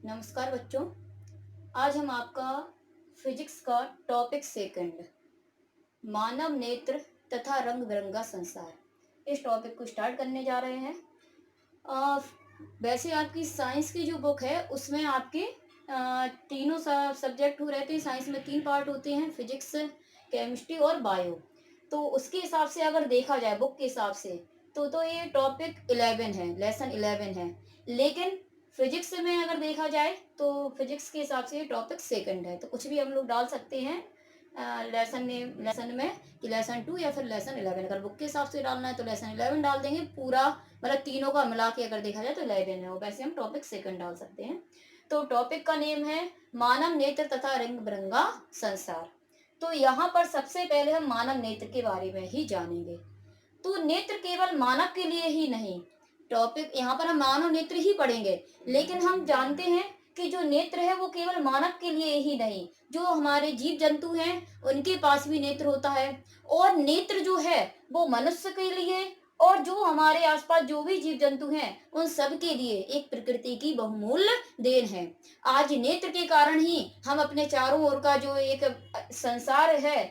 नमस्कार बच्चों। आज हम आपका फिजिक्स का टॉपिक सेकंड मानव नेत्र तथा रंग बिरंगा संसार इस टॉपिक को स्टार्ट करने जा रहे हैं। अ, वैसे आपकी साइंस की जो बुक है उसमें आपके तीनों सब्जेक्ट हो रहते हैं। साइंस में 3 पार्ट होते हैं, फिजिक्स, केमिस्ट्री और बायो। तो उसके हिसाब से अगर देखा जाए बुक के हिसाब से तो ये टॉपिक 11 है, लेसन 11 है। लेकिन फिजिक्स में अगर देखा जाए तो फिजिक्स के हिसाब से ये टॉपिक सेकंड है। तो कुछ भी हम लोग डाल सकते हैं लेसन में कि लेसन 2 या फिर लेसन 11। अगर बुक के हिसाब से डालना है तो लेसन 11 डाल देंगे। पूरा मतलब तीनों का मिला के अगर देखा जाए तो 11 है, और वैसे हम टॉपिक सेकंड डाल सकते हैं। तो टॉपिक का नेम है मानव नेत्र तथा रंग बिरंगा संसार। तो यहाँ पर सबसे पहले हम मानव नेत्र के बारे में ही जानेंगे। तो नेत्र केवल मानव के लिए ही नहीं, टॉपिक यहाँ पर हम मानव नेत्र ही पढ़ेंगे, लेकिन हम जानते हैं कि जो नेत्र है वो केवल मानव के लिए ही नहीं, जो हमारे जीव जंतु हैं उनके पास भी नेत्र होता है। और नेत्र जो है वो मनुष्य के लिए और जो हमारे आसपास जो भी जीव जंतु हैं उन सब के लिए एक प्रकृति की बहुमूल्य देन है। आज नेत्र के कारण ही हम अपने चारों ओर का जो एक संसार है,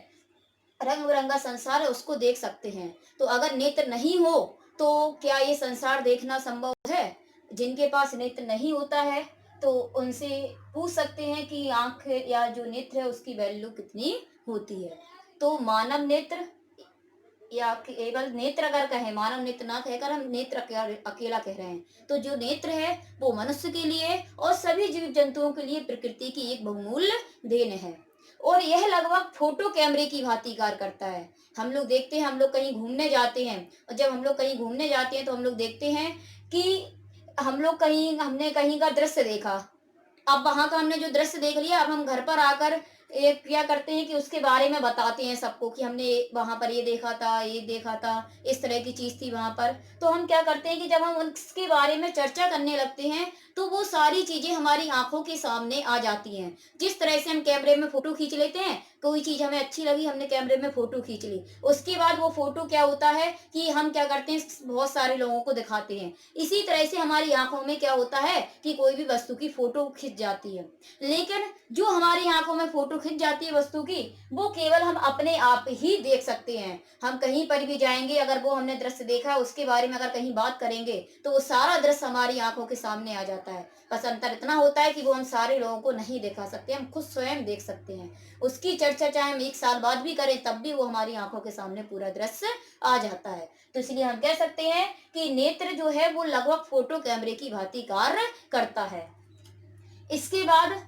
रंग बिरंगा संसार है, उसको देख सकते हैं। तो अगर नेत्र नहीं हो तो क्या ये संसार देखना संभव है? जिनके पास नेत्र नहीं होता है तो उनसे पूछ सकते हैं कि आंख या जो नेत्र है उसकी वैल्यू कितनी होती है। तो मानव नेत्र या केवल नेत्र अगर कहें, मानव नेत्र ना कहकर हम नेत्र अकेला कह रहे हैं, तो जो नेत्र है वो मनुष्य के लिए और सभी जीव जंतुओं के लिए प्रकृति की एक बहुमूल्य देन है। और यह लगभग फोटो कैमरे की भांति कार्य करता है। हम लोग देखते हैं, हम लोग कहीं घूमने जाते हैं, और जब हम लोग कहीं घूमने जाते हैं तो हम लोग देखते हैं कि हमने कहीं का दृश्य देखा। अब वहां का हमने जो दृश्य देख लिया, अब हम घर पर आकर एक क्या करते हैं कि उसके बारे में बताते हैं सबको कि हमने वहां पर ये देखा था, ये देखा था, इस तरह की चीज थी वहां पर। तो हम क्या करते हैं कि जब हम उसके बारे में चर्चा करने लगते हैं तो वो सारी चीजें हमारी आंखों के सामने आ जाती हैं। जिस तरह से हम कैमरे में फोटो खींच लेते हैं, कोई चीज हमें अच्छी लगी, हमने कैमरे में फोटो खींच ली, उसके बाद वो फोटो क्या होता है कि हम क्या करते हैं, बहुत सारे लोगों को दिखाते हैं। इसी तरह से हमारी आंखों में क्या होता है कि कोई भी वस्तु की फोटो खिंच जाती है। लेकिन जो हमारी आंखों में फोटो खिंच जाती है वस्तु की, वो केवल हम अपने आप ही देख सकते हैं। हम कहीं पर भी जाएंगे, अगर वो हमने दृश्य देखा है उसके बारे में अगर कहीं बात करेंगे तो वो सारा दृश्य हमारी आंखों के सामने आ जाता है। बस अंतर इतना होता है कि वो हम सारे लोगों को नहीं दिखा सकते, हम खुद स्वयं देख सकते हैं। उसकी चर्चा चाहे हम 1 साल बाद भी करें तब भी वो हमारी आंखों के सामने पूरा दृश्य आ जाता है। तो इसलिए हम कह सकते हैं कि नेत्र जो है वो लगभग फोटो कैमरे की भांति कार्य करता है। इसके बाद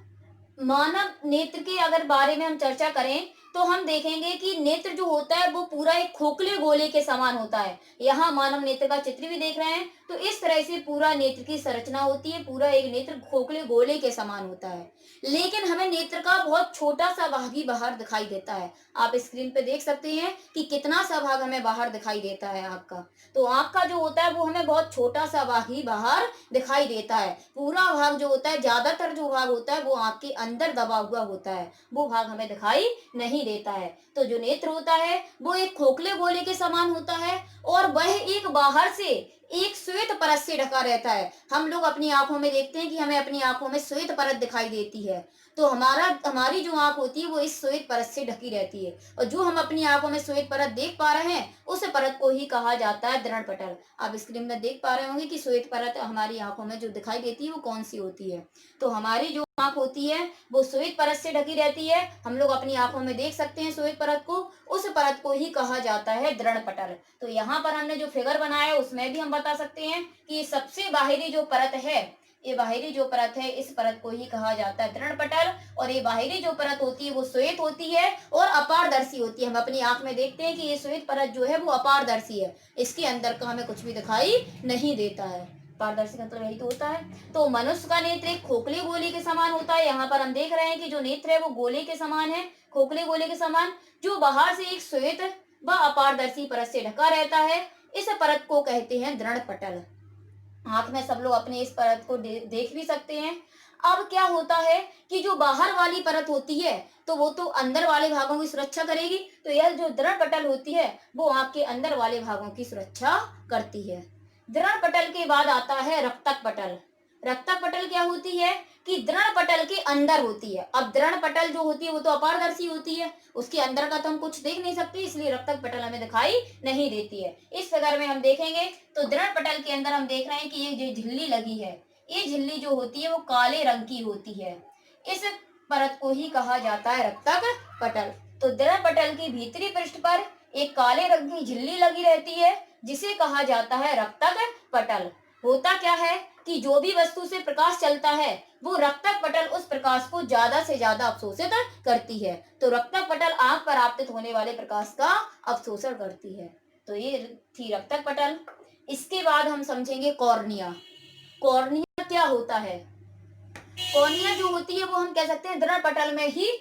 मानव नेत्र के अगर बारे में हम चर्चा करें तो हम देखेंगे कि नेत्र जो होता है वो पूरा एक खोखले गोले के समान होता है। यहाँ मानव नेत्र का चित्र भी देख रहे हैं, तो इस तरह से पूरा नेत्र की संरचना होती है। पूरा एक नेत्र खोखले गोले के समान होता है, लेकिन हमें नेत्र का बहुत छोटा सा भाग ही बाहर दिखाई देता है। आप स्क्रीन पे देख सकते हैं कि कितना सा भाग हमें बाहर दिखाई देता है आँख का। तो आँख का जो होता है वो हमें बहुत छोटा सा भाग ही बाहर दिखाई देता है। पूरा भाग जो होता है, ज्यादातर जो भाग होता है वो आँख के अंदर दबा हुआ होता है, वो भाग हमें दिखाई नहीं देता है। तो जो नेत्र होता है वो एक खोखले गोले के समान होता है, और वह एक बाहर से एक श्वेत परत से ढका रहता है। हम लोग अपनी आंखों में देखते हैं कि हमें अपनी आंखों में श्वेत परत दिखाई देती है। तो हमारी जो आंख होती है वो इस श्वेत परत से ढकी रहती है, और जो हम अपनी आंखों में श्वेत परत देख पा रहे हैं उस परत को ही कहा जाता है दृढ़ पटल। आप स्क्रीन में देख पा रहे होंगे कि श्वेत परत हमारी आंखों में जो दिखाई देती है वो कौन सी होती है। तो हमारी जो आंख होती है वो श्वेत परत से ढकी रहती है, हम लोग अपनी आंखों में देख सकते हैं श्वेत परत को, उस परत को ही कहा जाता है दृढ़ पटल। तो यहाँ पर हमने जो फिगर बनाया उसमें भी हम बता सकते हैं कि सबसे बाहरी जो परत है, ये बाहरी जो परत है इस परत को ही कहा जाता है दृढ़ पटल। और ये बाहरी जो परत होती है वो श्वेत होती है और अपारदर्शी होती है। हम अपनी आंख में देखते हैं कि ये श्वेत परत जो है वो अपारदर्शी है, इसके अंदर का हमें कुछ भी दिखाई नहीं देता है। पारदर्शी मतलब यही तो होता है। तो मनुष्य का नेत्र एक खोखले गोले के समान होता है। यहाँ पर हम देख रहे हैं कि जो नेत्र है वो गोले के समान है, खोखले गोले के समान, जो बाहर से एक श्वेत व अपारदर्शी परत से ढका रहता है। इस परत को कहते हैं दृढ़ पटल। आंख में सब लोग अपने इस परत को देख भी सकते हैं। अब क्या होता है कि जो बाहर वाली परत होती है तो वो तो अंदर वाले भागों की सुरक्षा करेगी, तो यह जो दृढ़ पटल होती है वो आंख के अंदर वाले भागों की सुरक्षा करती है। दृढ़ पटल के बाद आता है रक्तक पटल। रक्तक पटल क्या होती है कि दृढ़ पटल के अंदर होती है। अब दृढ़ पटल जो होती है वो तो अपारदर्शी होती है, उसके अंदर का तो हम कुछ देख नहीं सकते, इसलिए रक्तक पटल हमें दिखाई नहीं देती है। इस फिगर में हम देखेंगे तो दृढ़ पटल के अंदर हम देख रहे हैं कि ये जो झिल्ली लगी है, ये झिल्ली जो होती है वो काले रंग की होती है। इस परत को ही कहा जाता है रक्तक पटल। तो दृढ़ पटल की भीतरी पृष्ठ पर एक काले रंग की झिल्ली लगी रहती है, जिसे कहा जाता है रक्तक पटल। होता क्या है कि जो भी वस्तु से प्रकाश चलता है वो रक्तक पटल उस प्रकाश को ज्यादा से ज्यादा अवशोषित करती है। तो रक्तक पटल आंख पर आपतित होने वाले प्रकाश का अवशोषण करती है। तो ये थी रक्तक पटल। इसके बाद हम समझेंगे कॉर्निया। कॉर्निया क्या होता है? कॉर्निया जो होती है वो हम कह सकते हैं दृढ़ पटल में ही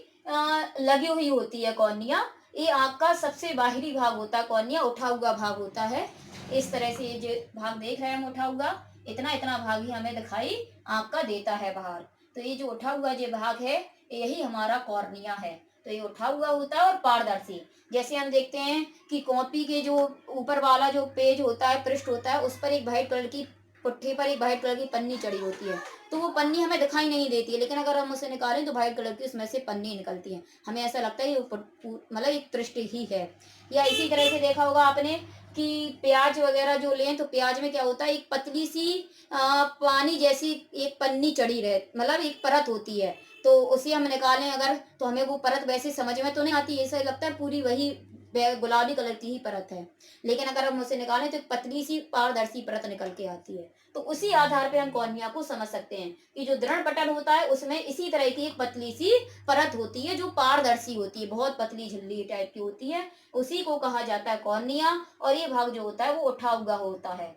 लगी हुई होती है कॉर्निया। ये आंख का सबसे बाहरी भाग होता है, कॉर्निया उठा हुआ भाग होता है। इस तरह से ये जो भाग देख रहे हैं हम उठा हुआ, इतना इतना भाग ही हमें दिखाई आंख का देता है बाहर। तो ये जो उठा हुआ जो भाग है यही हमारा कॉर्निया है। तो ये उठा हुआ होता है और पारदर्शी। जैसे हम देखते हैं कि कॉपी के जो ऊपर वाला जो पेज होता है, पृष्ठ होता है, उस पर एक व्हाइट कलर की पुट्ठे पर एक व्हाइट कलर की पन्नी चढ़ी होती है। तो वो पन्नी हमें दिखाई नहीं देती है, लेकिन अगर हम उसे निकालें तो व्हाइट कलर की उसमें से पन्नी निकलती है। हमें ऐसा लगता है ये मतलब एक पृष्ठ ही है। या इसी तरह से देखा होगा आपने कि प्याज वगैरह जो लें तो प्याज में क्या होता है, एक पतली सी पानी जैसी एक पन्नी चढ़ी रहे, मतलब एक परत होती है। तो उसे हम निकालें अगर तो हमें वो परत वैसे समझ में तो नहीं आती, ऐसा लगता है पूरी वही गुलाबी कलर की ही परत है। लेकिन अगर हम उसे निकालें तो एक पतली सी पारदर्शी परत निकल के आती है। तो उसी आधार पे हम कॉर्निया को समझ सकते हैं कि जो दृढ़ पटल होता है उसमें इसी तरह की एक पतली सी परत होती है जो पारदर्शी होती है, बहुत पतली झिल्ली टाइप की होती है, उसी को कहा जाता है कॉर्निया। और ये भाग जो होता है वो उठा हुआ होता है।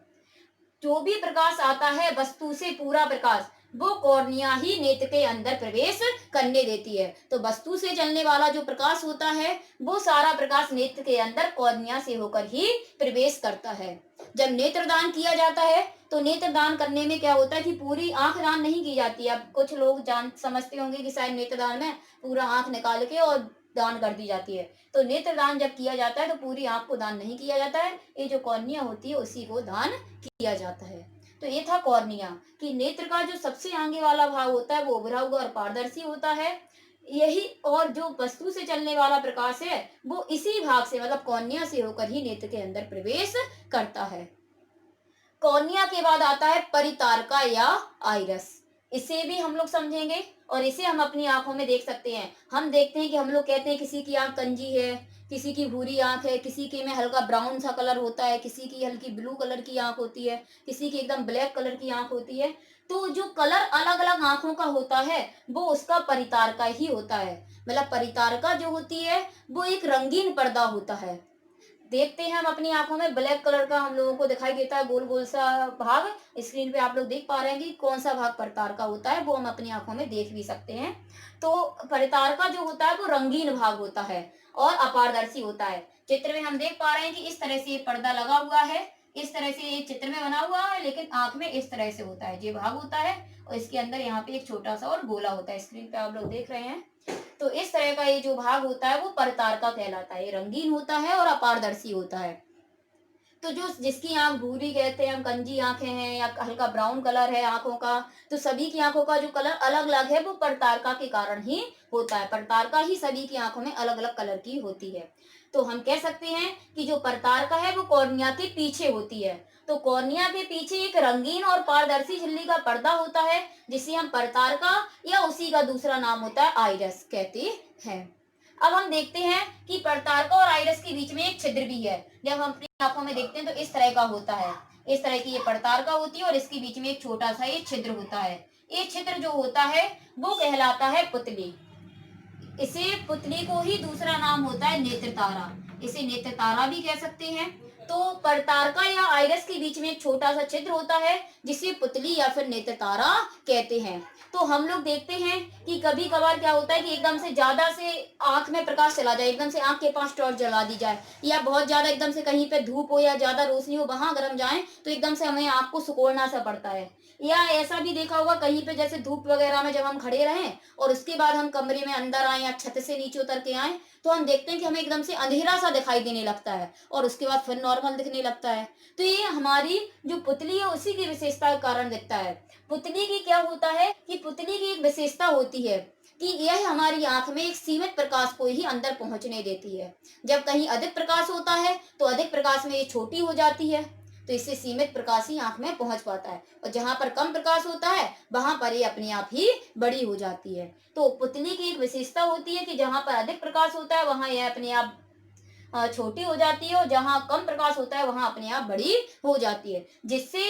जो भी प्रकाश आता है वस्तु से, पूरा प्रकाश, वो कॉर्निया ही नेत्र के अंदर प्रवेश करने देती है। तो वस्तु से चलने वाला जो प्रकाश होता है वो सारा प्रकाश नेत्र के अंदर कॉर्निया से होकर ही प्रवेश करता है। जब नेत्रदान किया जाता है तो नेत्रदान करने में क्या होता है कि पूरी आंख दान नहीं की जाती है। अब कुछ लोग जान समझते होंगे कि शायद नेत्रदान में पूरा आंख निकाल के और दान कर दी जाती है। तो नेत्रदान जब किया जाता है तो पूरी आंख को दान नहीं किया जाता है, ये जो कॉर्निया होती है उसी को दान किया जाता है। तो ये था कॉर्निया कि नेत्र का जो सबसे आगे वाला भाग होता है वो उभरा हुआ और पारदर्शी होता है। यही, और जो वस्तु से चलने वाला प्रकाश है वो इसी भाग से मतलब कॉर्निया से होकर ही नेत्र के अंदर प्रवेश करता है। कॉर्निया के बाद आता है परितारका या आइरस। इसे भी हम लोग समझेंगे और इसे हम अपनी आंखों में देख सकते हैं। हम देखते हैं कि हम लोग कहते हैं किसी की आंख कंजी है, किसी की भूरी आंख है, किसी के में हल्का ब्राउन सा कलर होता है, किसी की हल्की ब्लू कलर की आंख होती है, किसी की एकदम ब्लैक कलर की आंख होती है। तो जो कलर अलग अलग आंखों का होता है वो उसका परितारका ही होता है। मतलब परितारका जो होती है वो एक रंगीन पर्दा होता है। देखते हैं हम अपनी आंखों में ब्लैक कलर का हम लोगों को दिखाई देता है गोल गोल सा भाग। स्क्रीन पे आप लोग देख पा रहे हैं कि कौन सा भाग परितार का होता है, वो हम अपनी आंखों में देख भी सकते हैं। तो परितार का जो होता है वो रंगीन भाग होता है और अपारदर्शी होता है। चित्र में हम देख पा रहे हैं कि इस तरह से ये पर्दा लगा हुआ है, इस तरह से ये चित्र में बना हुआ है, लेकिन आंख में इस तरह से होता है, ये भाग होता है और इसके अंदर यहाँ पे एक छोटा सा और गोला होता है, स्क्रीन पे आप लोग देख रहे हैं। तो इस तरह का ये जो भाग होता है वो परतारका कहलाता है। ये रंगीन होता है और अपारदर्शी होता है। तो जो जिसकी आंख भूरी कहते हैं हम, कंजी आंखें हैं या हल्का ब्राउन कलर है आंखों का, तो सभी की आंखों का जो कलर अलग अलग है वो परतारका के कारण ही होता है। परतारका ही सभी की आंखों में अलग अलग कलर की होती है। तो हम कह सकते हैं कि जो परतारका है वो कॉर्निया के पीछे होती है। तो कॉर्निया के पीछे एक रंगीन और पारदर्शी झिल्ली का पर्दा होता है जिसे हम परतारका या उसी का दूसरा नाम होता है आइरस कहते हैं। अब हम देखते हैं कि परतारका और आइरस के बीच में एक छिद्र भी है। जब हम अपनी आंखों में देखते हैं तो इस तरह का होता है, इस तरह की ये परतारका होती है और इसके बीच में एक छोटा सा ये छिद्र होता है। ये छिद्र जो होता है वो कहलाता है पुतली। इसे पुतली को ही दूसरा नाम होता है नेत्र तारा, इसे नेत्र तारा भी कह सकते हैं। तो परतारका या आइरस के बीच में एक छोटा सा छिद्र होता है जिसे पुतली या फिर नेत्र तारा कहते हैं। तो हम लोग देखते हैं कि कभी कभार क्या होता है कि एकदम से ज्यादा से आंख में प्रकाश चला जाए, एकदम से आंख के पास टॉर्च जला दी जाए, या बहुत ज्यादा एकदम से कहीं पे धूप हो या ज्यादा रोशनी हो, वहां अगर हम जाएं तो एकदम से हमें आंख को सिकोड़ना सा पड़ता है। या ऐसा भी देखा होगा कहीं पे, जैसे धूप वगैरह में जब हम खड़े रहें और उसके बाद हम कमरे में अंदर आए या छत से नीचे उतर के आए, तो हम देखते हैं कि हमें एकदम से अंधेरा सा दिखाई देने लगता है और उसके बाद फिर नॉर्मल दिखने लगता है। तो ये हमारी जो पुतली है उसी की विशेषता के कारण दिखता है। पुतली की क्या होता है कि पुतली की एक विशेषता होती है कि यह हमारी आंख में एक सीमित प्रकाश को ही अंदर पहुंचने देती है। जब कहीं अधिक प्रकाश होता है तो अधिक प्रकाश में ये छोटी हो जाती है, तो इससे सीमित प्रकाश ही आंख में पहुंच पाता है, और जहां पर कम प्रकाश होता है वहां पर ये अपने आप ही बड़ी हो जाती है। तो पुतली की एक विशेषता होती है कि जहां पर अधिक प्रकाश होता है वहां यह अपने आप छोटी हो जाती है, और जहां कम प्रकाश होता है वहां अपने आप बड़ी हो जाती है, जिससे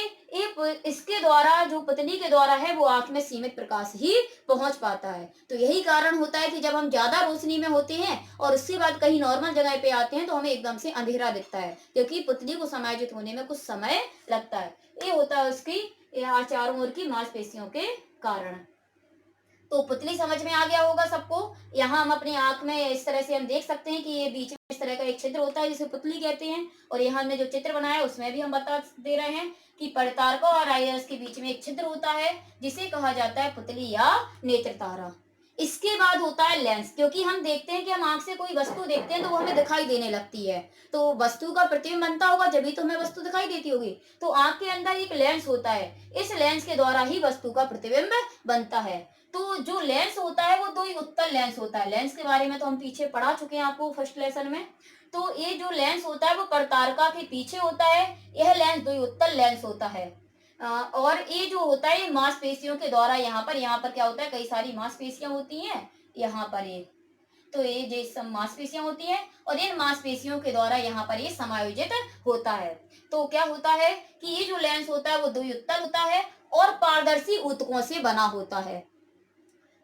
इसके द्वारा, जो पुतली के द्वारा है, वो आंख में सीमित प्रकाश ही पहुंच पाता है। तो यही कारण होता है कि जब हम ज्यादा रोशनी में होते हैं और उसके बाद कहीं नॉर्मल जगह पे आते हैं तो हमें एकदम से अंधेरा दिखता है, क्योंकि पुतली को समायोजित होने में कुछ समय लगता है। ये होता है उसकी चारों ओर की मांसपेशियों के कारण। तो पुतली समझ में आ गया होगा सबको। यहाँ हम अपनी आंख में इस तरह से हम देख सकते हैं कि ये बीच में इस तरह का एक छिद्र होता है जिसे पुतली कहते हैं, और यहाँ हमने जो चित्र बनाया है उसमें भी हम बता दे रहे हैं कि परतारका और आइरस के बीच में एक छिद्र होता है जिसे कहा जाता है पुतली या नेत्र तारा। इसके बाद होता है लेंस, क्योंकि हम देखते हैं कि हम आंख से कोई वस्तु देखते हैं तो वो हमें दिखाई देने लगती है, तो वस्तु का प्रतिबिंब बनता होगा जब तो हमें वस्तु दिखाई देती होगी। तो आंख के अंदर एक लेंस होता है, इस लेंस के द्वारा ही वस्तु का प्रतिबिंब बनता है। तो जो लेंस होता है वो दो ही उत्तल लेंस होता है। लेंस के बारे में तो हम पीछे पढ़ा चुके हैं आपको फर्स्ट लेसन में। तो ये जो लेंस होता है वो परतारका के पीछे होता है। यह लेंस दो ही उत्तल लेंस होता है। और ये जो होता है ये मांसपेशियों के द्वारा, यहाँ पर क्या होता है, कई सारी मांसपेशियां होती हैं यहाँ पर ये। तो ये जो सब मांसपेशियां होती हैं और इन मांसपेशियों के द्वारा यहाँ पर ये समायोजित होता है। तो क्या होता है कि ये जो लेंस होता है वो द्विउत्तल होता है और पारदर्शी ऊतकों से बना होता है।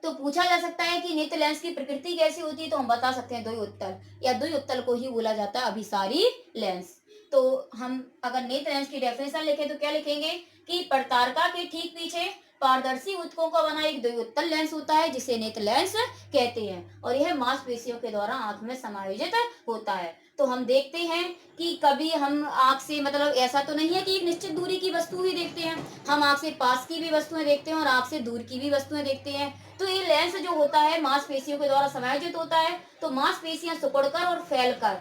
तो पूछा जा सकता है कि नेत्र लेंस की प्रकृति कैसी होती है, तो हम बता सकते हैं द्विउत्तल, या द्विउत्तल को ही बोला जाता है अभिसारी लेंस। तो हम अगर नेत्र लेंस की डेफिनेशन लिखें तो क्या लिखेंगे कि प्रतारका के ठीक पीछे पारदर्शी ऊतकों का बना एक द्विउत्तल लेंस होता है जिसे नेत्र लेंस कहते हैं, और यह मांसपेशियों के द्वारा आंख में समायोजित होता है। तो हम देखते हैं कि कभी हम आंख से, मतलब ऐसा तो नहीं है कि एक निश्चित दूरी की वस्तु ही देखते हैं, हम आंख से पास की भी वस्तुएं देखते हैं और आंख से दूर की भी वस्तुएं देखते हैं। तो ये लेंस जो होता है मांसपेशियों के द्वारा समायोजित होता है, तो मांसपेशियां सिकुड़कर और फैलकर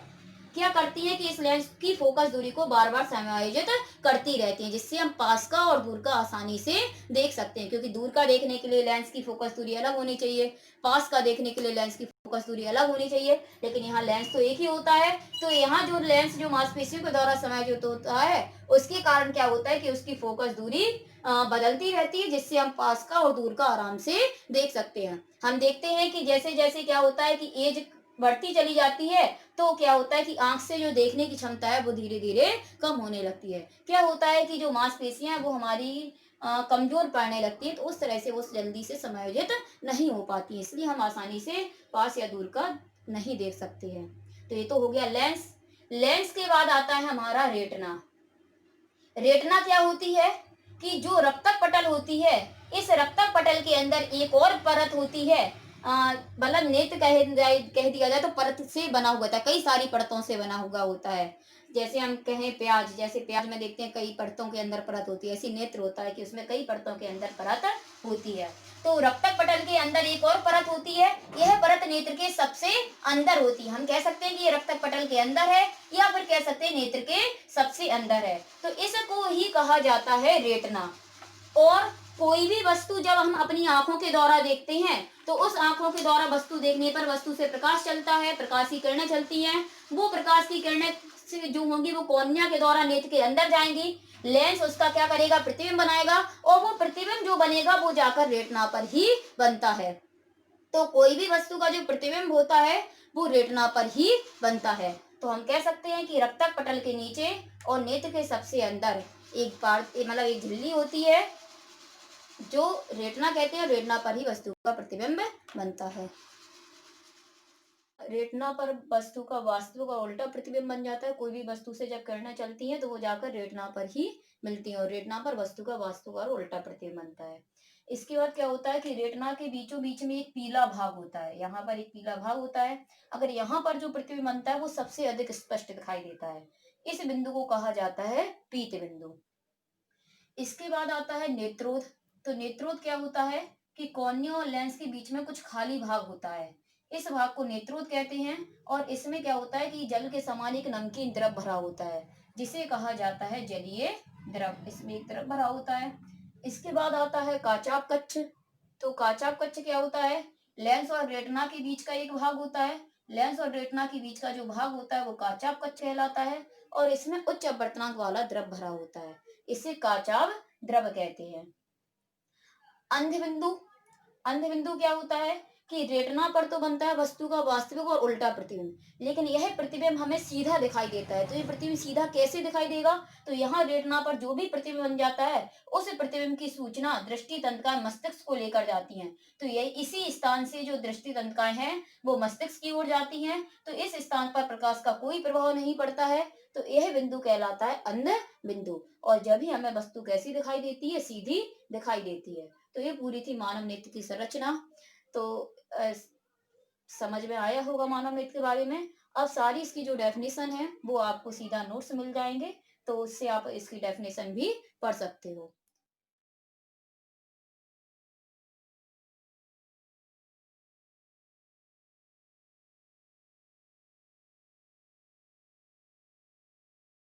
क्या करती हैं कि इस लेंस की फोकस दूरी को बार बार समायोजित करती रहती हैं, जिससे हम पास का और दूर का आसानी से देख सकते हैं, क्योंकि दूर का देखने के लिए लेंस की फोकस दूरी अलग होनी चाहिए, पास का देखने के लिए लेंस की फोकस दूरी अलग होनी चाहिए, लेकिन यहाँ लेंस तो एक ही होता है। तो यहाँ जो लेंस जो मांसपेशियों के द्वारा समायोजित होता है उसके कारण क्या होता है कि उसकी फोकस दूरी बदलती रहती है, जिससे हम पास का और दूर का आराम से देख सकते हैं। हम देखते हैं कि जैसे जैसे क्या होता है कि एज बढ़ती चली जाती है, तो क्या होता है कि आंख से जो देखने की क्षमता है वो धीरे धीरे कम होने लगती है। क्या होता है कि जो मांसपेशियां हैं वो हमारी कमजोर पड़ने लगती है, तो उस तरह से वो जल्दी से समायोजित नहीं हो पाती है, इसलिए हम आसानी से पास या दूर का नहीं देख सकते हैं। तो ये तो हो गया लेंस। लेंस के बाद आता है हमारा रेटना। रेटना क्या होती है कि जो रक्तक पटल होती है, इस रक्तक पटल के अंदर एक और परत होती है, मतलब नेत्र कह दिया जाए तो परत से बना हुआ था, कई सारी परतों से बना हुआ होता है। जैसे हम कहें प्याज, जैसे प्याज में देखते हैं कई परतों के अंदर परत होती है, ऐसी नेत्र होता है कि उसमें कई परतों के अंदर परत होती है। तो रक्तक पटल के अंदर एक और परत होती है, यह परत नेत्र के सबसे अंदर होती है। हम कह सकते हैं कि ये रक्तक पटल के अंदर है, या फिर कह सकते हैं नेत्र के सबसे अंदर है। तो इसको ही कहा जाता है रेटना। और कोई भी वस्तु जब हम अपनी आंखों के द्वारा देखते हैं तो उस आंखों के द्वारा वस्तु देखने पर वस्तु से प्रकाश चलता है, प्रकाश की किरणें चलती हैं। वो प्रकाश की किरणें जो होंगी वो कॉर्निया के द्वारा नेत्र के अंदर जाएंगी, लेंस उसका क्या करेगा, प्रतिबिंब बनाएगा, और वो प्रतिबिंब जो बनेगा वो जाकर रेटना पर ही बनता है। तो कोई भी वस्तु का जो प्रतिबिंब होता है वो रेटना पर ही बनता है। तो हम कह सकते हैं कि रक्तक पटल के नीचे और नेत्र के सबसे अंदर मतलब एक झिल्ली होती है जो रेटना कहते हैं, रेटना पर ही वस्तु का प्रतिबिंब बनता है। रेटना पर वस्तु का वास्तविक और उल्टा प्रतिबिंब बन जाता है। कोई भी वस्तु से जब किरणें चलती हैं तो वो जाकर रेटना पर ही मिलती हैं, और रेटना पर वस्तु का वास्तविक और उल्टा प्रतिबिंब बनता है। इसके बाद क्या होता है कि रेटना के बीचों बीच में एक पीला भाग होता है, यहाँ पर एक पीला भाग होता है। अगर यहाँ पर जो प्रतिबिंब बनता है वो सबसे अधिक स्पष्ट दिखाई देता है, इस बिंदु को कहा जाता है पीत बिंदु। इसके बाद आता है नेत्रोध। तो नेत्रोध क्या होता है कि कॉर्निया और लेंस के बीच में कुछ खाली भाग होता है, इस भाग को नेत्रोध कहते हैं। और इसमें क्या होता है कि जल के समान एक नमकीन द्रव भरा होता है, जिसे कहा जाता है जलीय द्रव। इसमें एक द्रव भरा होता है। इसके बाद आता है काचाप कच्छ। तो काचाप कच्छ क्या होता है, लेंस और रेटिना के बीच का एक भाग होता है। लेंस और रेटिना के बीच का जो भाग होता है वो काचाप कच्छ कहलाता है, और इसमें उच्च अपवर्तनांक वाला द्रव भरा होता है, इसे काचाप द्रव कहते हैं। अंध बिंदु। अंध बिंदु क्या होता है कि रेटिना पर तो बनता है वस्तु का वास्तविक और उल्टा प्रतिबिंब, लेकिन यह प्रतिबिंब हमें सीधा दिखाई देता है। तो ये प्रतिबिंब सीधा कैसे दिखाई देगा, तो यहाँ रेटिना पर जो भी प्रतिबिंब बन जाता है उस प्रतिबिंब की सूचना दृष्टि तंत्रिकाएं मस्तिष्क को लेकर जाती हैं। तो ये इसी स्थान से जो दृष्टि तंत्रिकाएं हैं वो मस्तिष्क की ओर जाती हैं। तो इस स्थान पर प्रकाश का कोई प्रभाव नहीं पड़ता है। तो यह बिंदु कहलाता है अंध बिंदु। और जब भी हमें वस्तु कैसी दिखाई देती है, सीधी दिखाई देती है। तो ये पूरी थी मानव नेत्र की संरचना। तो समझ में आया होगा मानव नेत्र के बारे में। अब सारी इसकी जो डेफिनेशन है वो आपको सीधा नोट्स मिल जाएंगे, तो उससे आप इसकी डेफिनेशन भी पढ़ सकते हो।